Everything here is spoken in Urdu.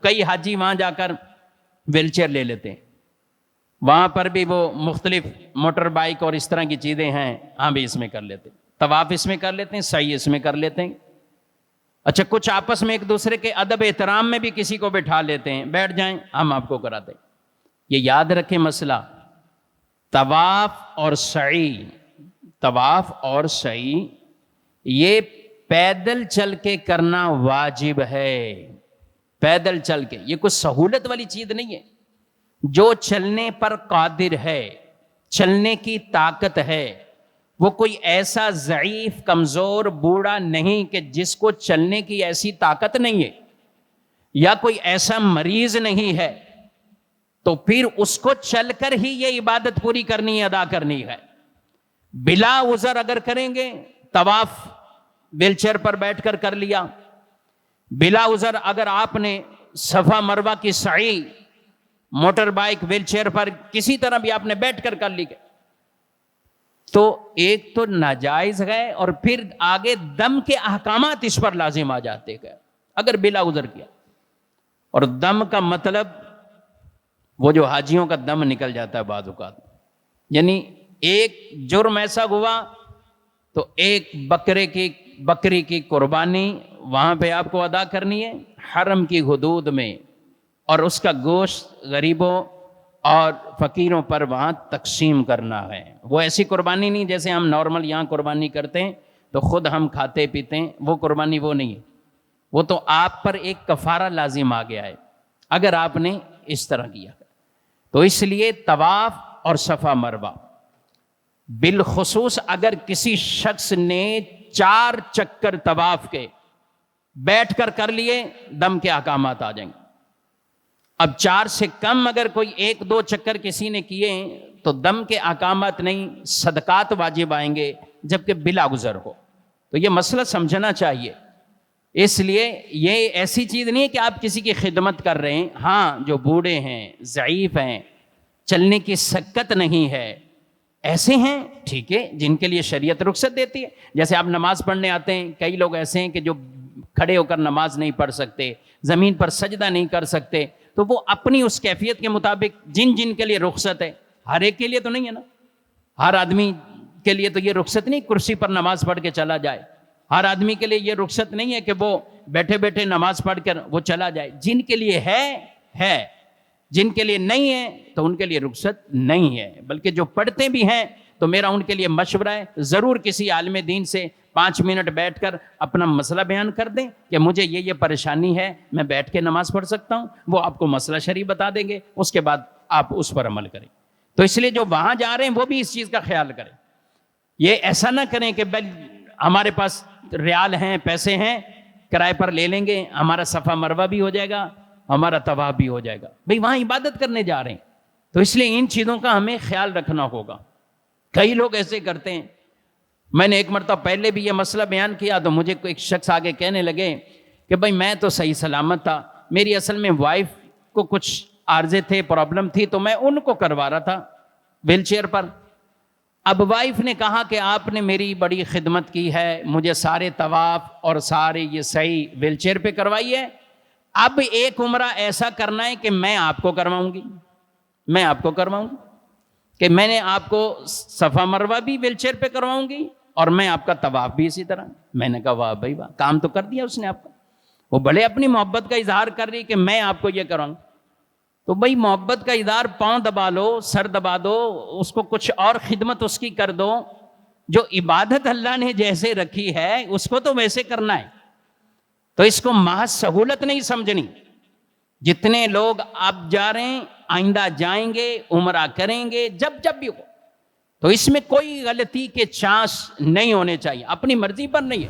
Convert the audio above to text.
کئی حاجی وہاں جا کر ویل چیئر لے لیتے ہیں، وہاں پر بھی وہ مختلف موٹر بائک اور اس طرح کی چیزیں ہیں، ہاں بھی اس میں کر لیتے ہیں، طواف اس میں کر لیتے ہیں، سعی اس میں کر لیتے ہیں۔ اچھا، کچھ آپس میں ایک دوسرے کے ادب احترام میں بھی کسی کو بٹھا لیتے ہیں، بیٹھ جائیں ہم آپ کو کراتے ہیں۔ یہ یاد رکھیں مسئلہ، طواف اور سعی یہ پیدل چل کے کرنا واجب ہے، پیدل چل کے، یہ کوئی سہولت والی چیز نہیں ہے۔ جو چلنے پر قادر ہے، چلنے کی طاقت ہے، وہ کوئی ایسا ضعیف کمزور بوڑھا نہیں کہ جس کو چلنے کی ایسی طاقت نہیں ہے، یا کوئی ایسا مریض نہیں ہے، تو پھر اس کو چل کر ہی یہ عبادت پوری کرنی ہے، ادا کرنی ہے۔ بلا عذر اگر کریں گے، طواف ویل چیئر پر بیٹھ کر کر لیا، بلا عذر اگر آپ نے صفا مروہ کی سعی موٹر بائک ویل چیئر پر کسی طرح بھی آپ نے بیٹھ کر کر لی، تو ایک تو ناجائز ہے، اور پھر آگے دم کے احکامات اس پر لازم آ جاتے ہیں اگر بلا عذر کیا۔ اور دم کا مطلب وہ جو حاجیوں کا دم نکل جاتا ہے بعض اوقات، یعنی ایک جرم ایسا ہوا تو ایک بکری کی قربانی وہاں پہ آپ کو ادا کرنی ہے حرم کی حدود میں، اور اس کا گوشت غریبوں اور فقیروں پر وہاں تقسیم کرنا ہے۔ وہ ایسی قربانی نہیں جیسے ہم نارمل یہاں قربانی کرتے ہیں تو خود ہم کھاتے پیتے ہیں، وہ قربانی وہ نہیں ہے، وہ تو آپ پر ایک کفارہ لازم آ گیا ہے اگر آپ نے اس طرح کیا۔ تو اس لیے طواف اور صفا مروہ، بالخصوص اگر کسی شخص نے 4 چکر طواف کے بیٹھ کر کر لیے، دم کے احکامات آ جائیں گے۔ اب 4 سے کم اگر کوئی 1-2 چکر کسی نے کیے تو دم کے احکامات نہیں، صدقات واجب آئیں گے، جبکہ بلا گزر ہو۔ تو یہ مسئلہ سمجھنا چاہیے۔ اس لیے یہ ایسی چیز نہیں ہے کہ آپ کسی کی خدمت کر رہے ہیں، ہاں جو بوڑھے ہیں، ضعیف ہیں، چلنے کی سکت نہیں ہے، ایسے ہیں ٹھیک ہے، جن کے لیے شریعت رخصت دیتی ہے۔ جیسے آپ نماز پڑھنے آتے ہیں، کئی لوگ ایسے ہیں کہ جو کھڑے ہو کر نماز نہیں پڑھ سکتے، زمین پر سجدہ نہیں کر سکتے، تو وہ اپنی اس کیفیت کے مطابق جن کے لیے رخصت ہے، ہر ایک کے لیے تو نہیں ہے نا، ہر آدمی کے لیے تو یہ رخصت نہیں کرسی پر نماز پڑھ کے چلا جائے، ہر آدمی کے لیے یہ رخصت نہیں ہے کہ وہ بیٹھے بیٹھے نماز پڑھ کر وہ چلا جائے۔ جن کے لیے ہے، جن کے لیے نہیں ہے تو ان کے لیے رخصت نہیں ہے۔ بلکہ جو پڑھتے بھی ہیں تو میرا ان کے لیے مشورہ ہے، ضرور کسی عالم دین سے 5 منٹ بیٹھ کر اپنا مسئلہ بیان کر دیں کہ مجھے یہ پریشانی ہے، میں بیٹھ کے نماز پڑھ سکتا ہوں، وہ آپ کو مسئلہ شریع بتا دیں گے، اس کے بعد آپ اس پر عمل کریں۔ تو اس لیے جو وہاں جا رہے ہیں وہ بھی اس چیز کا خیال کریں، یہ ایسا نہ کریں کہ ہمارے پاس ریال ہیں، پیسے ہیں، کرائے پر لے لیں گے، ہمارا صفا مروہ بھی ہو جائے گا، ہمارا طواف بھی ہو جائے گا۔ بھئی وہاں عبادت کرنے جا رہے ہیں، تو اس لیے ان چیزوں کا ہمیں خیال رکھنا ہوگا۔ کئی لوگ ایسے کرتے ہیں، میں نے ایک مرتبہ پہلے بھی یہ مسئلہ بیان کیا تو مجھے ایک شخص آگے کہنے لگے کہ بھئی میں تو صحیح سلامت تھا، میری اصل میں وائف کو کچھ عارضے تھے، پرابلم تھی، تو میں ان کو کروا رہا تھا ویل چیئر پر۔ اب وائف نے کہا کہ آپ نے میری بڑی خدمت کی ہے، مجھے سارے طواف اور سارے یہ صحیح ویل چیئر پہ کروائی ہے، اب ایک عمرہ ایسا کرنا ہے کہ میں آپ کو کرواؤں گی، کہ میں نے آپ کو صفا مروہ بھی ویل چیئر پہ کرواؤں گی اور میں آپ کا طواف بھی اسی طرح۔ میں نے کہا واہ بھائی واہ، کام تو کر دیا اس نے آپ کا۔ وہ بڑے اپنی محبت کا اظہار کر رہی کہ میں آپ کو یہ کراؤں، تو بھائی محبت کا اظہار، پاؤں دبا لو، سر دبا دو، اس کو کچھ اور خدمت اس کی کر دو، جو عبادت اللہ نے جیسے رکھی ہے اس کو تو ویسے کرنا ہے۔ تو اس کو محض سہولت نہیں سمجھنی۔ جتنے لوگ اب جا رہے ہیں، آئندہ جائیں گے، عمرہ کریں گے، جب بھی ہو، تو اس میں کوئی غلطی کے چانس نہیں ہونے چاہیے، اپنی مرضی پر نہیں ہے۔